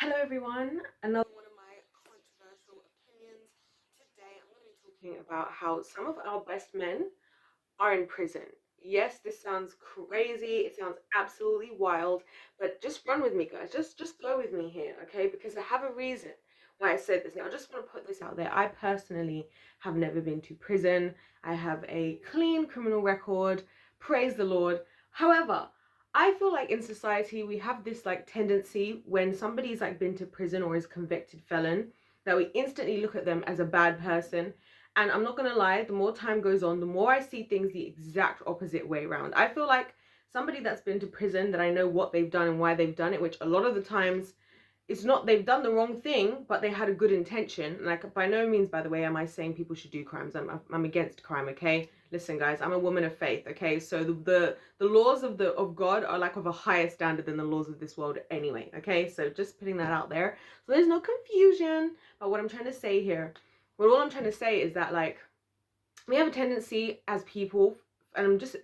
Hello everyone, another one of my controversial opinions. Today I'm going to be talking about how some of our best men are in prison. Yes, this sounds crazy, it sounds absolutely wild, but just run with me guys. Just go with me here, okay? Because I have a reason why I said this. Now I just want to put this out there. I personally have never been to prison. I have a clean criminal record. Praise the Lord. However, I feel like in society we have this like tendency when somebody's like been to prison or is convicted felon that we instantly look at them as a bad person. And I'm not gonna lie, the more time goes on, the more I see things the exact opposite way around. I feel like somebody that's been to prison, that I know what they've done and why they've done it, which a lot of the times it's not they've done the wrong thing, but they had a good intention. Like, by no means, by the way, am I saying people should do crimes. I'm against crime, okay? Listen, guys, I'm a woman of faith, okay? So the laws of God are like of a higher standard than the laws of this world anyway, okay? So just putting that out there. So there's no confusion about what I'm trying to say here. But all I'm trying to say is that, like, we have a tendency as people, and I'm just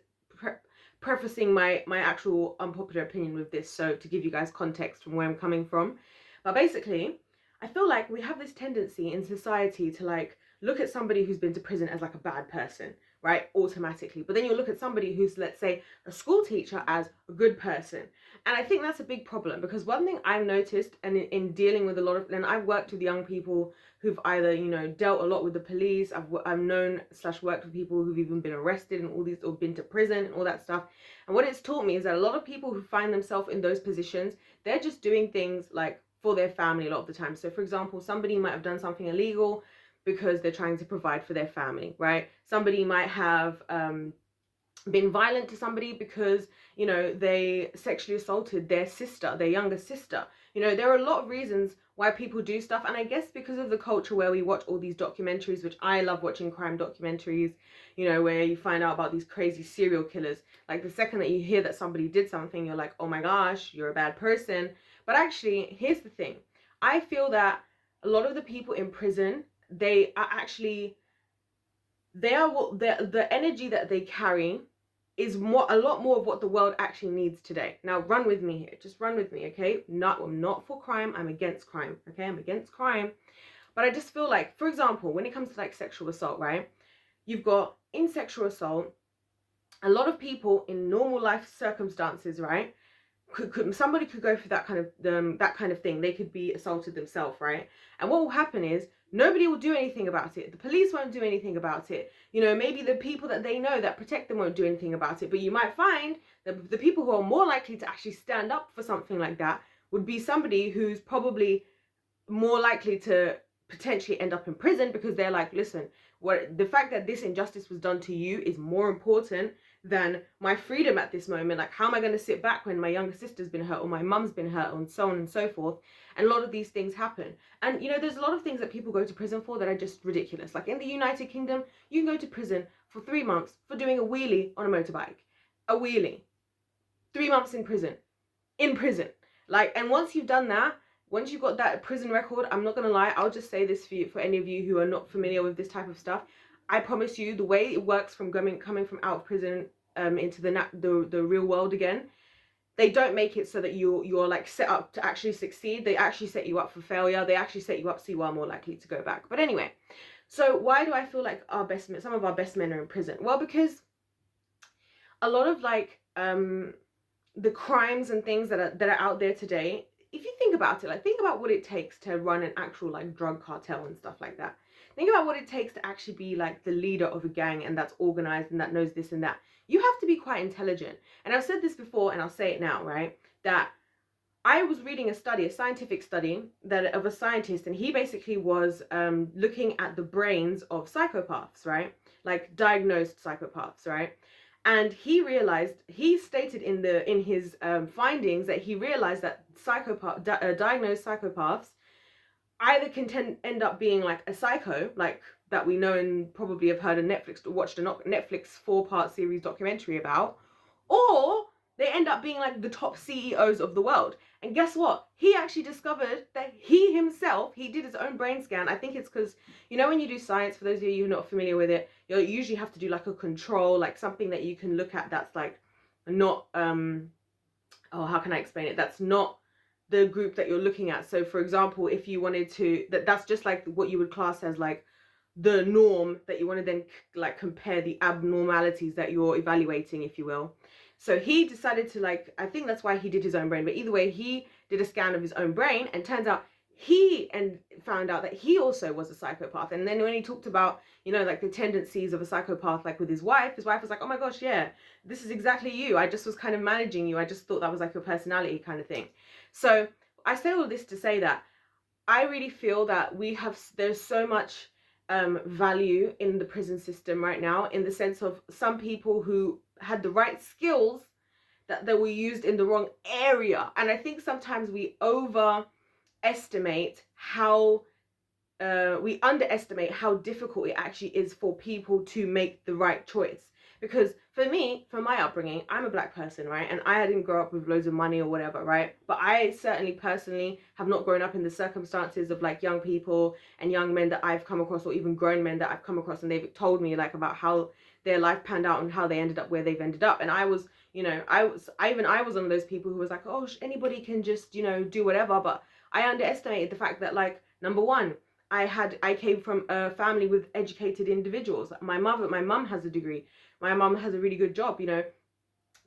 prefacing my actual unpopular opinion with this, so to give you guys context from where I'm coming from. But basically, I feel like we have this tendency in society to like look at somebody who's been to prison as like a bad person, right? Automatically. But then you look at somebody who's, let's say, a school teacher as a good person. And I think that's a big problem, because one thing I've noticed, and in dealing with a lot of, and I've worked with young people who've either, you know, dealt a lot with the police. I've known / worked with people who've even been arrested and all these, or been to prison and all that stuff. And what it's taught me is that a lot of people who find themselves in those positions, they're just doing things like for their family a lot of the time. So for example, somebody might have done something illegal because they're trying to provide for their family, right? Somebody might have been violent to somebody because, you know, they sexually assaulted their sister, their younger sister. You know, there are a lot of reasons why people do stuff. And I guess because of the culture where we watch all these documentaries, which I love watching crime documentaries, you know, where you find out about these crazy serial killers. Like, the second that you hear that somebody did something, you're like, oh my gosh, you're a bad person. But actually, here's the thing. I feel that a lot of the people in prison, they are actually, they are what the energy that they carry is a lot more of what the world actually needs today. Now run with me here, just run with me, okay? I'm not for crime, I'm against crime, okay? I'm against crime. But I just feel like, for example, when it comes to like sexual assault, right? You've got, in sexual assault, a lot of people in normal life circumstances, right? Somebody could go through that kind of thing. They could be assaulted themselves, right? And what will happen is nobody will do anything about it. The police won't do anything about it. You know, maybe the people that they know that protect them won't do anything about it. But you might find that the people who are more likely to actually stand up for something like that would be somebody who's probably more likely to potentially end up in prison, because they're like, listen, what, the fact that this injustice was done to you is more important than my freedom at this moment. Like, how am I going to sit back when my younger sister's been hurt or my mum's been hurt, and so on and so forth? And a lot of these things happen. And you know, there's a lot of things that people go to prison for that are just ridiculous. Like in the United Kingdom, you can go to prison for 3 months for doing a wheelie on a motorbike. A wheelie. 3 months in prison. In prison. Like, and once you've done that, once you've got that prison record, I'm not gonna lie, I'll just say this for you, for any of you who are not familiar with this type of stuff. I promise you, the way it works from coming from out of prison into the real world again, they don't make it so that you're like set up to actually succeed. They actually set you up for failure. They actually set you up so you are more likely to go back. But anyway, so why do I feel like some of our best men are in prison? Well, because a lot of like the crimes and things that are out there today, if you think about it, like, think about what it takes to run an actual like drug cartel and stuff like that. Think about what it takes to actually be like the leader of a gang, and that's organized and that knows this and that. You have to be quite intelligent. And I've said this before and I'll say it now, right? That I was reading a scientific study that of a scientist, and he basically was looking at the brains of psychopaths, right? Like diagnosed psychopaths, right? And he stated in his findings that he realized that diagnosed psychopaths either can end up being like a psycho, like that we know and probably have heard watched a Netflix 4-part series documentary about, or they end up being like the top CEOs of the world. And guess what? He actually discovered that he did his own brain scan. I think it's because, you know, when you do science, for those of you who are not familiar with it, you usually have to do like a control, like something that you can look at that's like not, oh, how can I explain it? That's not the group that you're looking at. So for example, if you wanted to, that's just like what you would class as like the norm, that you want to then like compare the abnormalities that you're evaluating, if you will. So he decided to, like, I think that's why he did his own brain, but either way, he did a scan of his own brain, and turns out he and found out that he also was a psychopath. And then when he talked about, you know, like the tendencies of a psychopath, like with his wife was like, oh my gosh, yeah, this is exactly you. I just was kind of managing you. I just thought that was like your personality kind of thing. So I say all this to say that I really feel that there's so much value in the prison system right now, in the sense of some people who had the right skills that they were used in the wrong area. And I think sometimes we overestimate how we underestimate how difficult it actually is for people to make the right choice. Because for me, for my upbringing, I'm a black person, right? And I didn't grow up with loads of money or whatever, right? But I certainly personally have not grown up in the circumstances of like young people and young men that I've come across, or even grown men that I've come across, and they've told me like about how their life panned out and how they ended up where they've ended up. And I was, you know, I was one of those people who was like, oh, anybody can just, you know, do whatever. But I underestimated the fact that, like, number one, I came from a family with educated individuals. My mum has a degree. My mum has a really good job. You know,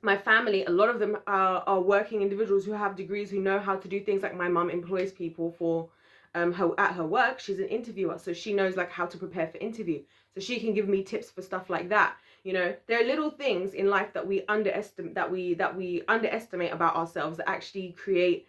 my family, a lot of them are working individuals who have degrees, who know how to do things. Like my mum employs people for her at her work. She's an interviewer, so she knows like how to prepare for interview. So she can give me tips for stuff like that. You know, there are little things in life that we underestimate about ourselves that actually create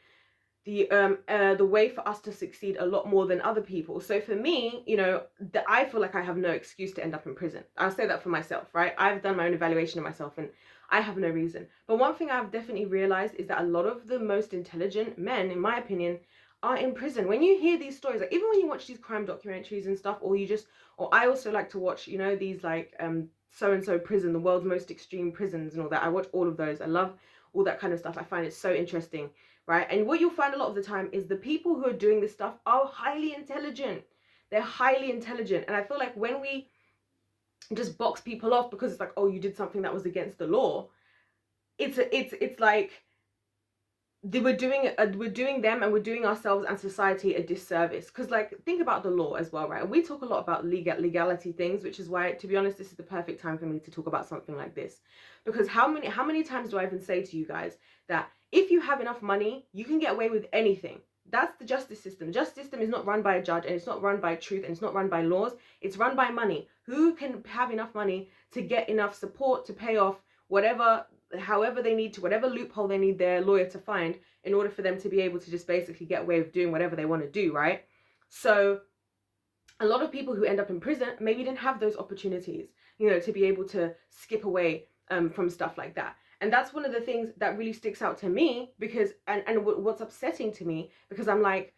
the way for us to succeed a lot more than other people. So for me, you know, I feel like I have no excuse to end up in prison. I'll say that for myself, right? I've done my own evaluation of myself, and I have no reason. But one thing I've definitely realized is that a lot of the most intelligent men, in my opinion, are in prison. When you hear these stories, like even when you watch these crime documentaries and stuff, or I also like to watch, you know, these like so and so prison, the world's most extreme prisons and all that. I watch all of those. I love all that kind of stuff. I find it so interesting. Right? And what you'll find a lot of the time is the people who are doing this stuff are highly intelligent. They're highly intelligent. And I feel like when we just box people off because it's like, oh, you did something that was against the law, it's like we're doing them and we're doing ourselves and society a disservice. Because like, think about the law as well, right? And we talk a lot about legality things, which is why, to be honest, this is the perfect time for me to talk about something like this. Because how many times do I even say to you guys that if you have enough money, you can get away with anything? That's the justice system. The justice system is not run by a judge, and it's not run by truth, and it's not run by laws. It's run by money. Who can have enough money to get enough support to pay off however they need to, whatever loophole they need their lawyer to find, in order for them to be able to just basically get away with doing whatever they want to do, right? So a lot of people who end up in prison maybe didn't have those opportunities, you know, to be able to skip away from stuff like that. And that's one of the things that really sticks out to me, because and what's upsetting to me, because I'm like,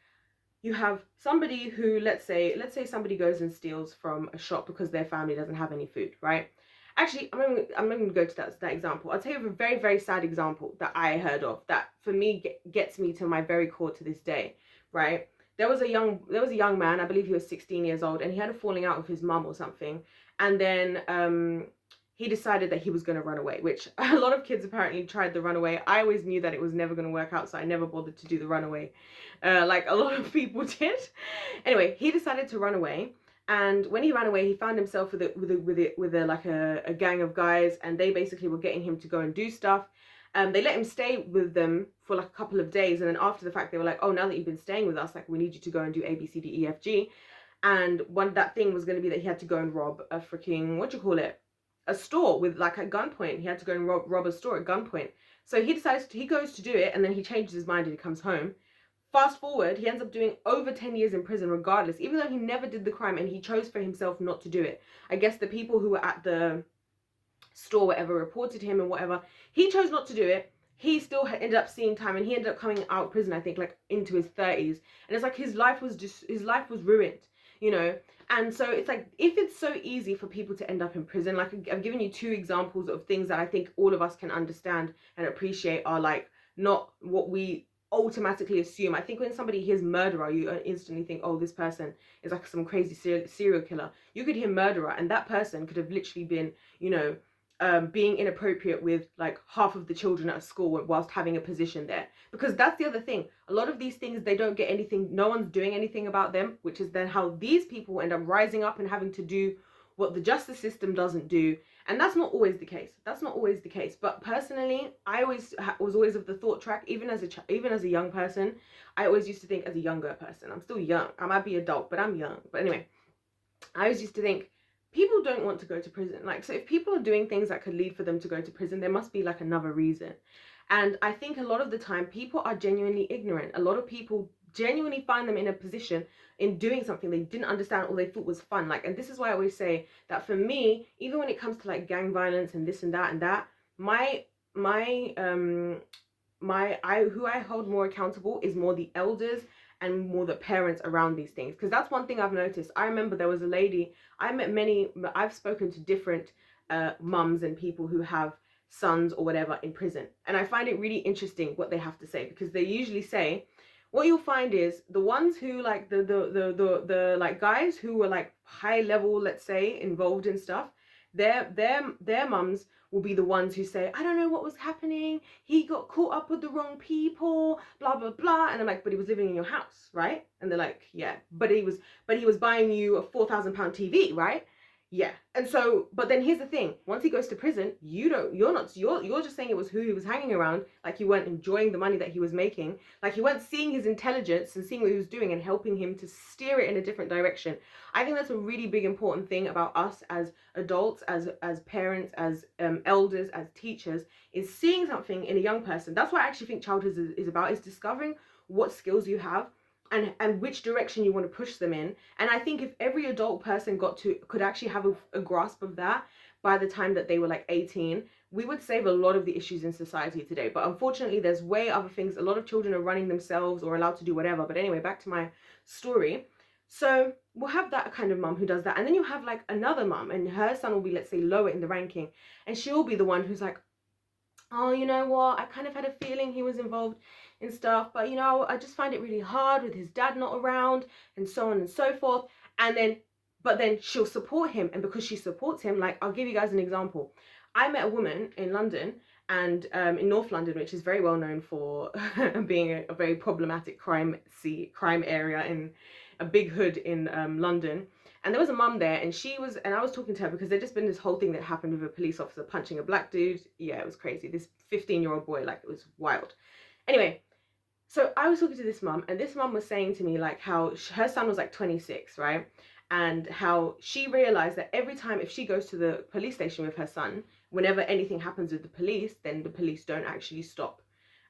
you have somebody who, let's say somebody goes and steals from a shop because their family doesn't have any food, right? Actually, I'm not going to go to that example. I'll tell you a very, very sad example that I heard of that for me gets me to my very core to this day, right? There was a young man, I believe he was 16 years old, and he had a falling out with his mum or something. And then he decided that he was going to run away, which a lot of kids apparently tried the runaway. I always knew that it was never going to work out, so I never bothered to do the runaway, like a lot of people did. Anyway, he decided to run away. And when he ran away, he found himself with a gang of guys, and they basically were getting him to go and do stuff. They let him stay with them for like a couple of days, and then after the fact, they were like, "Oh, now that you've been staying with us, like we need you to go and do A, B, C, D, E, F, G." And that thing was going to be that he had to go and rob a freaking, a store with like at gunpoint. He had to go and rob a store at gunpoint. So he goes to do it, and then he changes his mind and he comes home. Fast forward, he ends up doing over 10 years in prison regardless, even though he never did the crime and he chose for himself not to do it. I guess the people who were at the store, whatever, reported him and whatever. He chose not to do it. He still ended up seeing time, and he ended up coming out of prison, I think, like into his 30s. And it's like his life was ruined, you know? And so it's like, if it's so easy for people to end up in prison, like I've given you 2 examples of things that I think all of us can understand and appreciate are like not what we automatically assume. I think when somebody hears murderer, you instantly think, oh, this person is like some crazy serial killer. You could hear murderer, and that person could have literally been, you know, being inappropriate with like half of the children at a school whilst having a position there. Because that's the other thing. A lot of these things, they don't get anything, no one's doing anything about them, which is then how these people end up rising up and having to do what the justice system doesn't do. And that's not always the case. That's not always the case. But personally, I always was always of the thought track, even as a young person, I always used to think, as a younger person, I'm still young, I might be adult, but I'm young. But anyway, I always used to think, people don't want to go to prison. Like, so if people are doing things that could lead for them to go to prison, there must be like another reason. And I think a lot of the time people are genuinely ignorant. A lot of people genuinely find them in a position in doing something they didn't understand or they thought was fun. Like, and this is why I always say that for me, even when it comes to like gang violence and this and that, my who I hold more accountable is more the elders and more the parents around these things. Because that's one thing I've noticed. I remember there was a lady, I've spoken to different mums and people who have sons or whatever in prison, and I find it really interesting what they have to say, because they usually say, what you'll find is the ones who like the like guys who were like high level, let's say, involved in stuff, their mums will be the ones who say, I don't know what was happening, he got caught up with the wrong people, blah blah blah. And I'm like, but he was living in your house, right? And they're like, yeah, but he was buying you a £4,000 TV, right? Yeah. And so, but then here's the thing, once he goes to prison, you're just saying it was who he was hanging around, like you weren't enjoying the money that he was making, like you weren't seeing his intelligence and seeing what he was doing and helping him to steer it in a different direction. I think that's a really big important thing about us as adults, as parents, as elders, as teachers, is seeing something in a young person. That's what I actually think childhood is about, is discovering what skills you have and which direction you want to push them in. And I think if every adult person could actually have a grasp of that by the time that they were like 18, we would save a lot of the issues in society today. But unfortunately, there's way other things. A lot of children are running themselves or allowed to do whatever. But anyway, back to my story. So we'll have that kind of mum who does that. And then you have like another mum, and her son will be, let's say, lower in the ranking. And she'll be the one who's like, oh, you know what, I kind of had a feeling he was involved in stuff, but you know, I just find it really hard with his dad not around, and so on and so forth. And then, but then she'll support him. And because she supports him, like, I'll give you guys an example. I met a woman in London, and in North London, which is very well known for being a very problematic crime area, in a big hood in London. And there was a mum there, and I was talking to her because there'd just been this whole thing that happened with a police officer punching a black dude. Yeah, it was crazy. This 15-year-old boy, like, it was wild. Anyway, so I was talking to this mum, and this mum was saying to me like how her son was like 26, right? And how she realized that every time if she goes to the police station with her son, whenever anything happens with the police, then the police don't actually stop.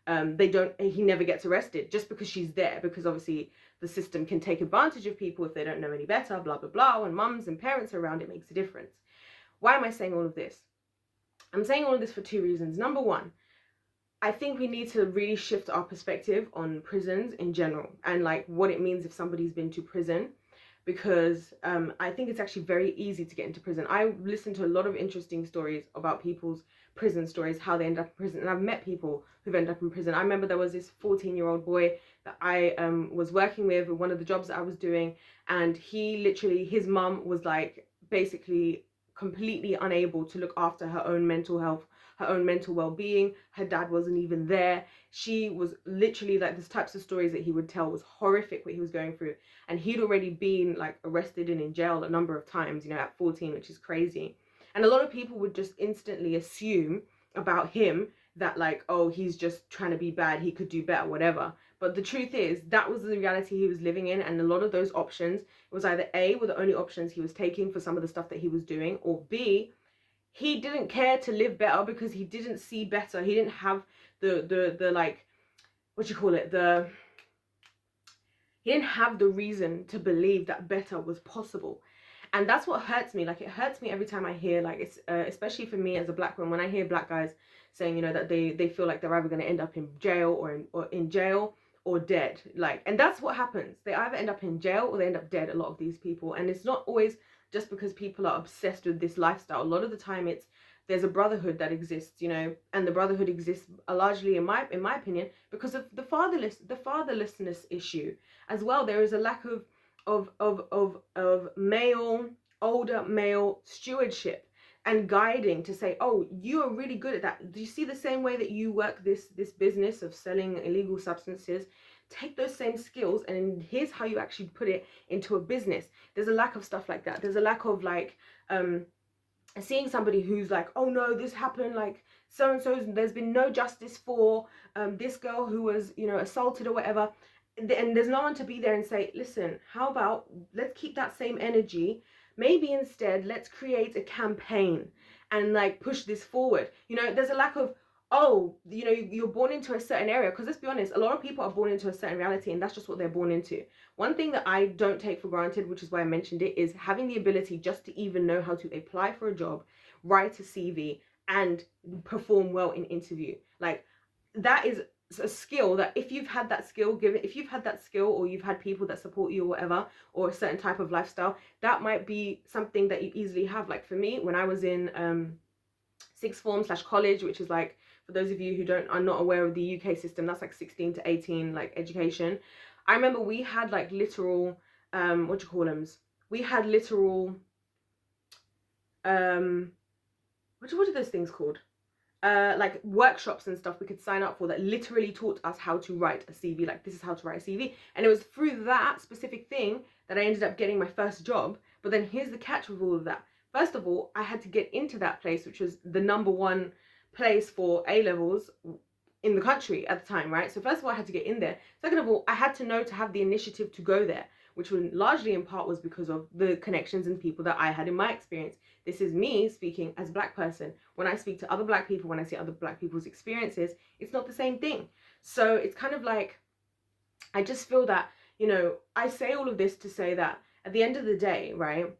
He never gets arrested just because she's there, because obviously the system can take advantage of people if they don't know any better, blah blah blah. When mums and parents are around, it makes a difference. Why am I saying all of this? I'm saying all of this for two reasons. Number one, I think we need to really shift our perspective on prisons in general, and like what it means if somebody's been to prison, because I think it's actually very easy to get into prison. I listened to a lot of interesting stories about people's prison stories, how they end up in prison, and I've met people who've ended up in prison. I remember there was this 14-year-old boy that I was working with one of the jobs that I was doing, and his mum was like basically completely unable to look after her own mental health, her own mental well-being. Her dad wasn't even there. She was literally like, these types of stories that he would tell was horrific, what he was going through. And he'd already been like arrested and in jail a number of times, you know, at 14, which is crazy. And a lot of people would just instantly assume about him that like, oh, he's just trying to be bad, he could do better, whatever. But the truth is, that was the reality he was living in. And a lot of those options, it was either A, were the only options he was taking for some of the stuff that he was doing, or B, he didn't care to live better because he didn't see better. He didn't have the like, what you call it, he didn't have the reason to believe that better was possible. And that's what hurts me. Like, it hurts me every time I hear, like, it's especially for me as a black woman, when I hear black guys saying, you know, that they feel like they're either going to end up in jail or in jail or dead. Like, and that's what happens. They either end up in jail or they end up dead, a lot of these people. And it's not always just because people are obsessed with this lifestyle. A lot of the time there's a brotherhood that exists, you know, and the brotherhood exists largely, in my opinion, because of the fatherlessness issue as well. There is a lack of older male stewardship. and guiding to say, oh, you are really good at that. Do you see the same way that you work this business of selling illegal substances? Take those same skills and here's how you actually put it into a business. There's a lack of stuff like that. There's a lack of like seeing somebody who's like, oh no, this happened, like so and so, there's been no justice for this girl who was, you know, assaulted or whatever, and there's no one to be there and say, listen, how about let's keep that same energy, maybe instead let's create a campaign and like push this forward. You know, there's a lack of, oh, you know, you're born into a certain area, because let's be honest, a lot of people are born into a certain reality and that's just what they're born into. One thing that I don't take for granted, which is why I mentioned it, is having the ability just to even know how to apply for a job, write a CV, and perform well in interview. Like, that is a skill that if you've had that skill, if you've had that skill, or you've had people that support you or whatever, or a certain type of lifestyle, that might be something that you easily have. Like for me, when I was in sixth form / college, which is like, for those of you who are not aware of the UK system, that's like 16 to 18, like education. I remember we had like literal, what do you call them? We had literal, what are those things called? Like workshops and stuff we could sign up for that literally taught us how to write a CV. Like, this is how to write a CV. And it was through that specific thing that I ended up getting my first job. But then here's the catch with all of that. First of all, I had to get into that place, which was the #1 place for A-levels in the country at the time, right? So first of all, I had to get in there. Second of all, I had to know to have the initiative to go there, which was largely in part was because of the connections and people that I had in my experience. This is me speaking as a Black person. When I speak to other Black people, when I see other Black people's experiences, it's not the same thing. So it's kind of like, I just feel that, you know, I say all of this to say that at the end of the day, right,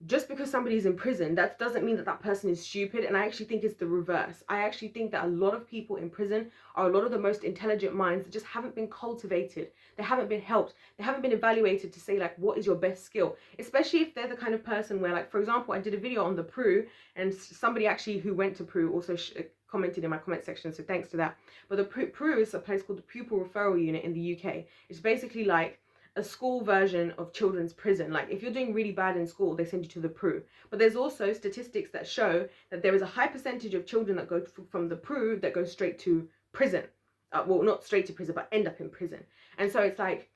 just because somebody's in prison, that doesn't mean that that person is stupid. And I actually think it's the reverse. I actually think that a lot of people in prison are a lot of the most intelligent minds that just haven't been cultivated. They haven't been helped. They haven't been evaluated to say, like, what is your best skill? Especially if they're the kind of person where, like, for example, I did a video on the PRU, and somebody actually who went to PRU also commented in my comment section, so thanks to that. But the PRU is a place called the Pupil Referral Unit in the UK. It's basically like a school version of children's prison. Like, if you're doing really bad in school, they send you to the PRU. But there's also statistics that show that there is a high percentage of children that go from the PRU that go straight to prison. Well, not straight to prison, but end up in prison. And so it's like,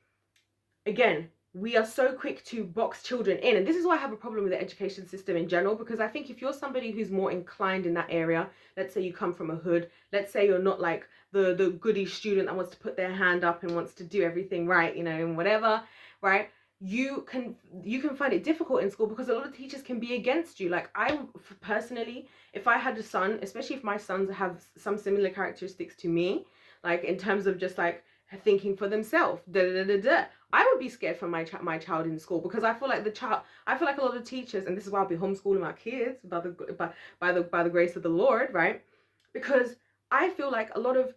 again, we are so quick to box children in. And this is why I have a problem with the education system in general, because I think if you're somebody who's more inclined in that area, let's say you come from a hood, let's say you're not like the goody student that wants to put their hand up and wants to do everything right, you know, and whatever, right? You can find it difficult in school because a lot of teachers can be against you. Like, I personally, if I had a son, especially if my sons have some similar characteristics to me, like in terms of just like thinking for themselves, I would be scared for my child in school, because I feel like I feel like a lot of teachers, and this is why I'll be homeschooling my kids by the grace of the Lord, right? Because I feel like a lot of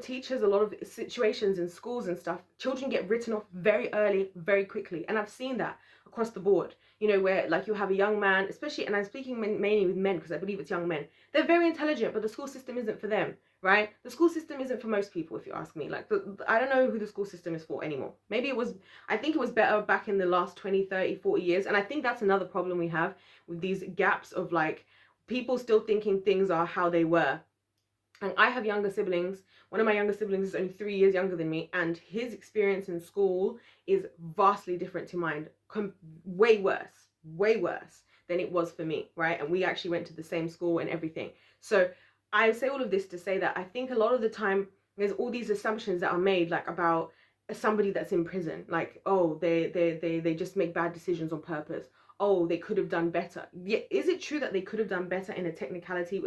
teachers, a lot of situations in schools and stuff, children get written off very early, very quickly, and I've seen that across the board. You know, where like you have a young man, especially, and I'm speaking mainly with men because I believe it's young men. They're very intelligent, but the school system isn't for them. Right? The school system isn't for most people, if you ask me. Like, I don't know who the school system is for anymore. Maybe it was, I think it was better back in the last 20, 30, 40 years. And I think that's another problem we have with these gaps of like people still thinking things are how they were. And I have younger siblings. One of my younger siblings is only 3 years younger than me, and his experience in school is vastly different to mine. Way worse than it was for me, right? And we actually went to the same school and everything. So I say all of this to say that I think a lot of the time there's all these assumptions that are made, like about somebody that's in prison, like, oh, they just make bad decisions on purpose. Oh, they could have done better. Yeah, is it true that they could have done better in a technicality?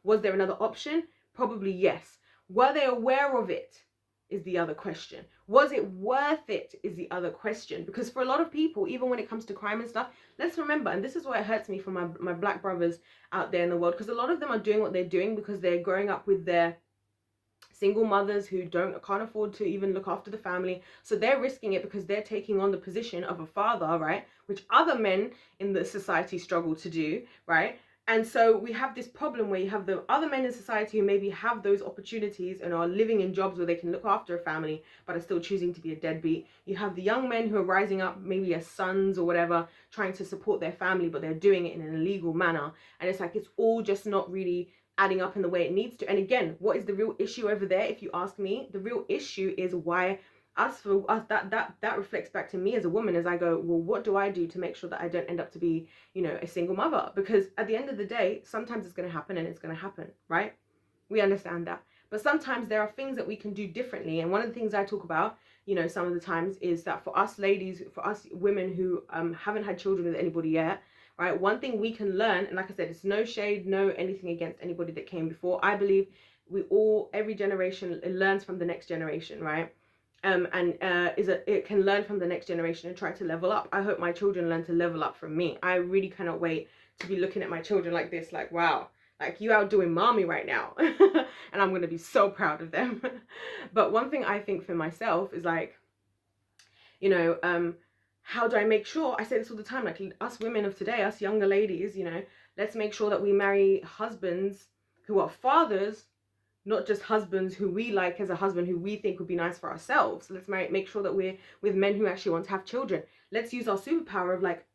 Was there another option? Probably yes. Were they aware of it? Is the other question. Was it worth it? Is the other question. Because for a lot of people, even when it comes to crime and stuff, let's remember, and this is why it hurts me for my Black brothers out there in the world, because a lot of them are doing what they're doing because they're growing up with their single mothers who can't afford to even look after the family. So they're risking it because they're taking on the position of a father, right? Which other men in the society struggle to do, right? And so we have this problem where you have the other men in society who maybe have those opportunities and are living in jobs where they can look after a family, but are still choosing to be a deadbeat. You have the young men who are rising up, maybe as sons or whatever, trying to support their family, but they're doing it in an illegal manner. And it's like, it's all just not really adding up in the way it needs to. And again, what is the real issue over there? If you ask me, the real issue is why for us, that reflects back to me as a woman, as I go, well, what do I do to make sure that I don't end up to be, you know, a single mother? Because at the end of the day, sometimes it's going to happen, and it's going to happen, right? We understand that. But sometimes there are things that we can do differently. And one of the things I talk about, you know, some of the times, is that for us ladies, for us women who haven't had children with anybody yet, right, one thing we can learn, and like I said, it's no shade, no anything against anybody that came before. I believe every generation, it learns from the next generation, right? It can learn from the next generation and try to level up. I hope my children learn to level up from me. I really cannot wait to be looking at my children like this, like, wow, like, you outdoing mommy right now. And I'm going to be so proud of them. But one thing I think for myself is like, you know, how do I make sure, I say this all the time, like, us women of today, us younger ladies, you know, let's make sure that we marry husbands who are fathers, not just husbands who we like as a husband who we think would be nice for ourselves. Let's make sure that we're with men who actually want to have children. Let's use our superpower of like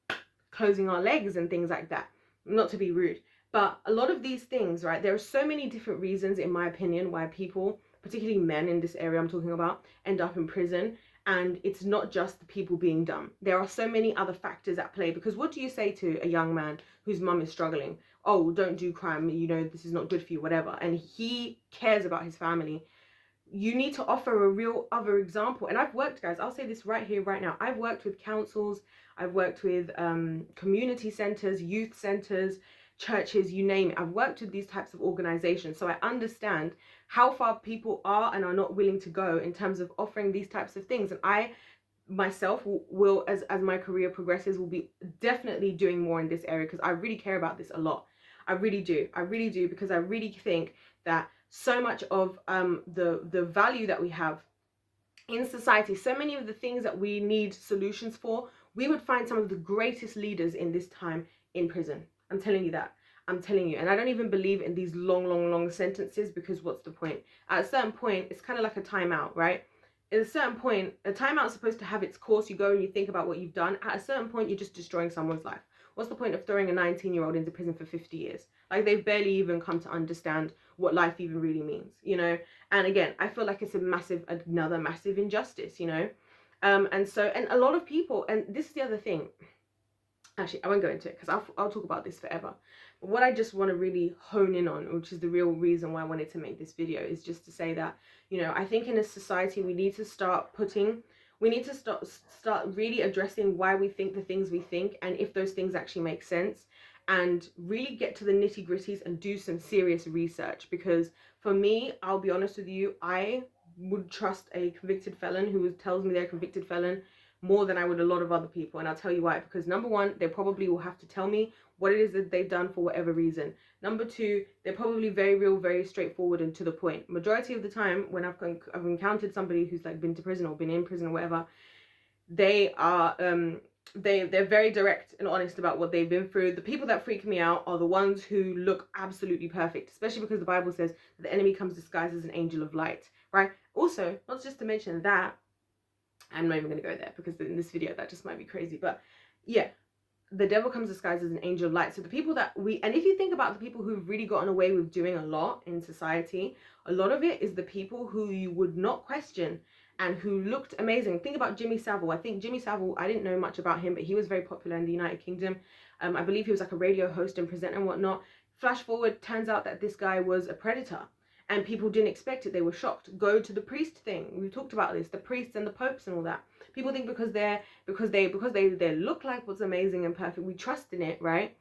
closing our legs and things like that. Not to be rude, but a lot of these things, right? There are so many different reasons, in my opinion, why people, particularly men in this area I'm talking about, end up in prison. And it's not just the people being dumb. There are so many other factors at play, because what do you say to a young man whose mum is struggling? Oh, don't do crime, you know, this is not good for you, whatever. And he cares about his family. You need to offer a real other example. And I've worked, guys, I'll say this right here, right now. I've worked with councils, I've worked with community centers, youth centers, churches, you name it. I've worked with these types of organizations. So I understand how far people are and are not willing to go in terms of offering these types of things. And I myself will as my career progresses, will be definitely doing more in this area, because I really care about this a lot. I really do, because I really think that so much of the value that we have in society, so many of the things that we need solutions for, we would find some of the greatest leaders in this time in prison. I'm telling you that. I'm telling you. And I don't even believe in these long sentences, because what's the point? At a certain point, it's kind of like a timeout, right? At a certain point, a timeout is supposed to have its course. You go and you think about what you've done. At a certain point, you're just destroying someone's life. What's the point of throwing a 19-year-old into prison for 50 years? Like, they've barely even come to understand what life even really means, you know? And again, I feel like it's another massive injustice, you know? And a lot of people, and this is the other thing, actually, I won't go into it, because I'll talk about this forever. But what I just want to really hone in on, which is the real reason why I wanted to make this video, is just to say that, you know, I think in a society, we need to start really addressing why we think the things we think, and if those things actually make sense, and really get to the nitty gritties and do some serious research. Because for me, I'll be honest with you, I would trust a convicted felon who tells me they're a convicted felon more than I would a lot of other people. And I'll tell you why. Because number one, they probably will have to tell me what it is that they've done for whatever reason. Number two, they're probably very real, very straightforward and to the point. Majority of the time when I've encountered somebody who's like been to prison or been in prison or whatever, they are they're very direct and honest about what they've been through. The people that freak me out are the ones who look absolutely perfect, especially because the Bible says that the enemy comes disguised as an angel of light, right? Also, not just to mention that, I'm not even going to go there, because in this video that just might be crazy, but yeah, the devil comes disguised as an angel of light. So the people that and if you think about the people who've really gotten away with doing a lot in society, a lot of it is the people who you would not question and who looked amazing. Think about Jimmy Savile. I think Jimmy Savile, I didn't know much about him, but he was very popular in the United Kingdom. I believe he was like a radio host and presenter and whatnot. Flash forward, turns out that this guy was a predator. And people didn't expect it. They were shocked. Go to the priest thing. We've talked about this. The priests and the popes and all that. People think because they look like what's amazing and perfect, we trust in it, right?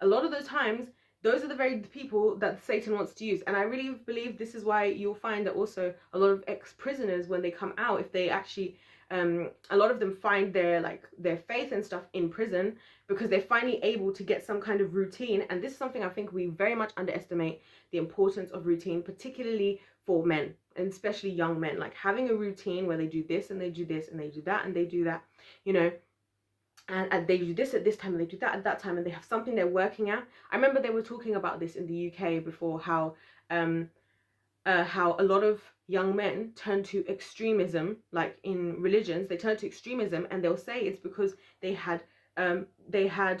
A lot of those times, those are the very people that Satan wants to use. And I really believe this is why you'll find that also a lot of ex-prisoners, when they come out, if they actually a lot of them find their faith and stuff in prison, because they're finally able to get some kind of routine. And this is something I think we very much underestimate, the importance of routine, particularly for men, and especially young men. Like, having a routine where they do this and they do this and they do that and they do that, you know, and they do this at this time and they do that at that time, and they have something they're working at. I remember they were talking about this in the UK before, how a lot of young men turn to extremism, like in religions, they turn to extremism, and they'll say it's because they had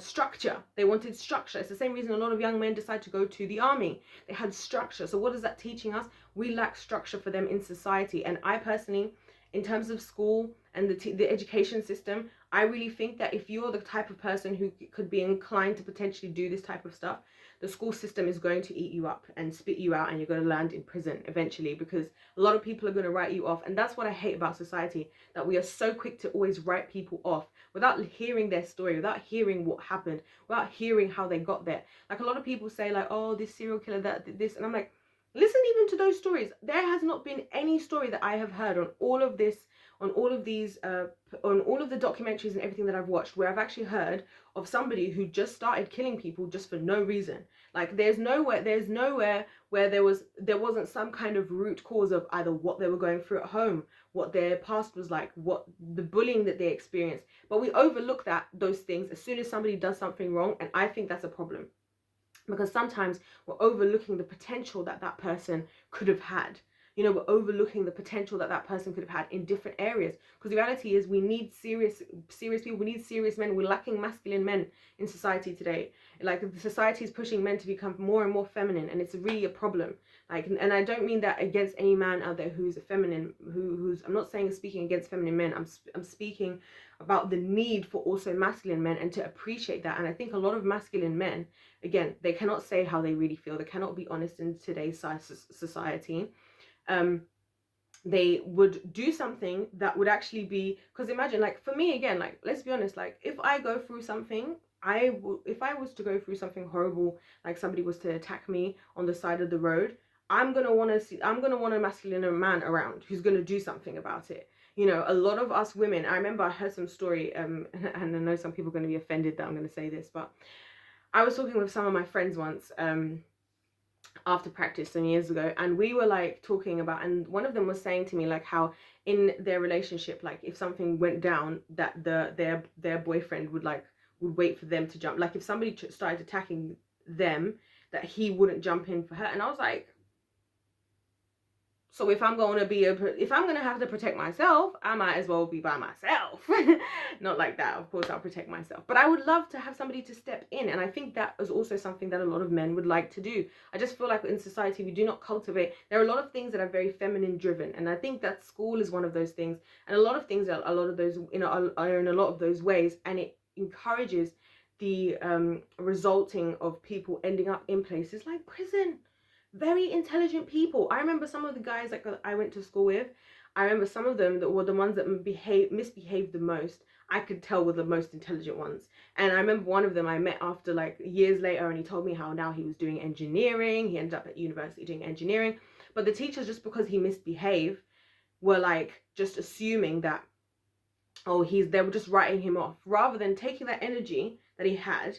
structure. They wanted structure. It's the same reason a lot of young men decide to go to the army. They had structure. So what is that teaching us? We lack structure for them in society. And I personally, in terms of school and the education system, I really think that if you're the type of person who could be inclined to potentially do this type of stuff, the school system is going to eat you up and spit you out, and you're going to land in prison eventually, because a lot of people are going to write you off. And that's what I hate about society, that we are so quick to always write people off without hearing their story, without hearing what happened, without hearing how they got there. Like, a lot of people say, like, oh, this serial killer, that, this, and I'm like, listen even to those stories. There has not been any story that I have heard on all of this, on all of these, on all of the documentaries and everything that I've watched, where I've actually heard of somebody who just started killing people just for no reason. Like, there's nowhere where there wasn't some kind of root cause of either what they were going through at home, what their past was like, what the bullying that they experienced. But we overlook those things as soon as somebody does something wrong, and I think that's a problem. Because sometimes we're overlooking the potential that that person could have had. You know, we're overlooking the potential that that person could have had in different areas. Because the reality is, we need serious people. We need serious men. We're lacking masculine men in society today. Like, the society is pushing men to become more and more feminine, and it's really a problem. Like, and I don't mean that against any man out there who's a feminine, who's, I'm not saying speaking against feminine men. I'm speaking about the need for also masculine men, and to appreciate that. And I think a lot of masculine men, again, they cannot say how they really feel. They cannot be honest in today's society. They would do something that would actually be, because imagine, like, for me, again, like, let's be honest, like, if I go through something, if I was to go through something horrible, like somebody was to attack me on the side of the road, I'm gonna want a masculine man around who's gonna do something about it. You know, a lot of us women, I remember I heard some story, and I know some people are going to be offended that I'm going to say this, but I was talking with some of my friends once, after practice some years ago, and we were like talking about, and one of them was saying to me, like, how in their relationship, like, if something went down, that their boyfriend would wait for them to jump. Like, if somebody started attacking them, that he wouldn't jump in for her. And I was like, so if I'm going to have to protect myself, I might as well be by myself. Not like that. Of course, I'll protect myself. But I would love to have somebody to step in. And I think that is also something that a lot of men would like to do. I just feel like in society, we do not cultivate. There are a lot of things that are very feminine driven. And I think that school is one of those things. And a lot of things, a lot of those, you know, are in a lot of those ways. And it encourages the resulting of people ending up in places like prison. Very intelligent people. I remember some of the guys that I went to school with, I remember some of them that were the ones that misbehaved the most. I could tell were the most intelligent ones. And I remember one of them I met after, like, years later, and he told me how now he was doing engineering. He ended up at university doing engineering. But the teachers, just because he misbehaved, were like just assuming that, oh, they were just writing him off, rather than taking that energy that he had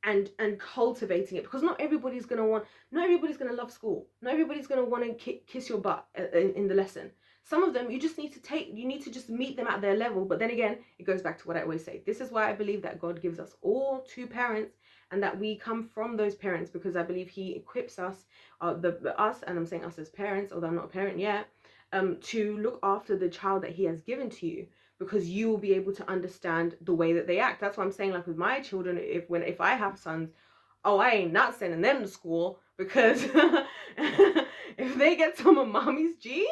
and cultivating it. Because not everybody's gonna love school. Not everybody's gonna want to kiss your butt in the lesson. Some of them you need to just meet them at their level. But then again, it goes back to what I always say. This is why I believe that God gives us all two parents, and that we come from those parents, because I believe he equips us, us, and I'm saying us as parents, although I'm not a parent yet, to look after the child that he has given to you, because you will be able to understand the way that they act. That's what I'm saying. Like, with my children, if I have sons, oh, I ain't not sending them to school, because if they get some of mommy's genes,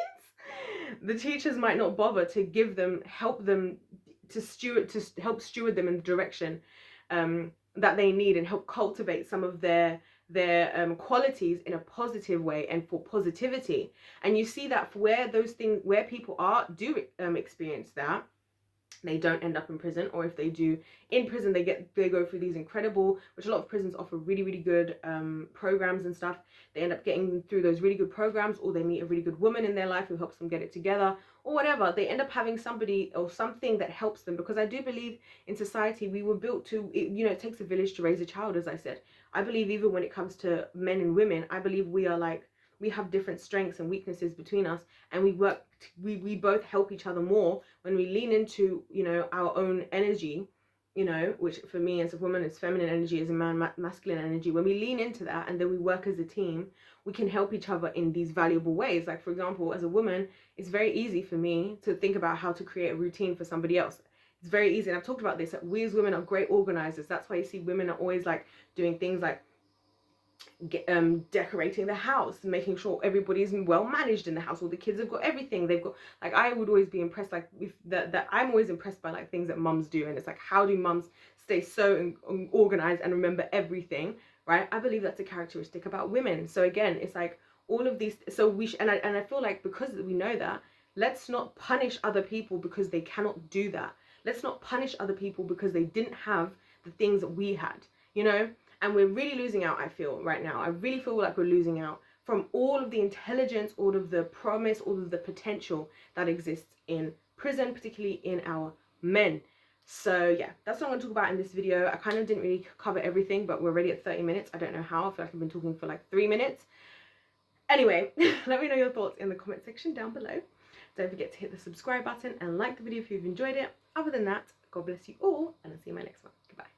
the teachers might not bother to help them help steward them in the direction that they need, and help cultivate some of their qualities in a positive way and for positivity. And you see that where people do experience that, they don't end up in prison. Or if they do in prison, they go through these incredible, which a lot of prisons offer really, really good programs and stuff. They end up getting through those really good programs, or they meet a really good woman in their life who helps them get it together, or whatever. They end up having somebody or something that helps them, because I do believe in society we were built to, you know, it takes a village to raise a child, as I said. I believe even when it comes to men and women, I believe we have different strengths and weaknesses between us, and we both help each other more when we lean into, you know, our own energy you know, which for me as a woman is feminine energy, as a man masculine energy. When we lean into that and then we work as a team, we can help each other in these valuable ways. Like, for example, as a woman, it's very easy for me to think about how to create a routine for somebody else. It's very easy, and I've talked about this, that we as women are great organizers. That's why you see women are always like doing things like decorating the house, making sure everybody's well managed in the house. All the kids have got everything. They've got, like, I would always be impressed, like, with that I'm always impressed by like things that mums do, and it's like, how do mums stay so organized and remember everything, right? I believe that's a characteristic about women. So again, it's like all of these, so and I feel like because we know that, let's not punish other people because they cannot do that. Let's not punish other people because they didn't have the things that we had, you know. And we're really losing out, I feel, right now. I really feel like we're losing out from all of the intelligence, all of the promise, all of the potential that exists in prison, particularly in our men. So yeah, that's what I'm going to talk about in this video. I kind of didn't really cover everything, but we're already at 30 minutes. I don't know how. I feel like I've been talking for like 3 minutes. Anyway, let me know your thoughts in the comment section down below. Don't forget to hit the subscribe button and like the video if you've enjoyed it. Other than that, God bless you all, and I'll see you in my next one. Goodbye.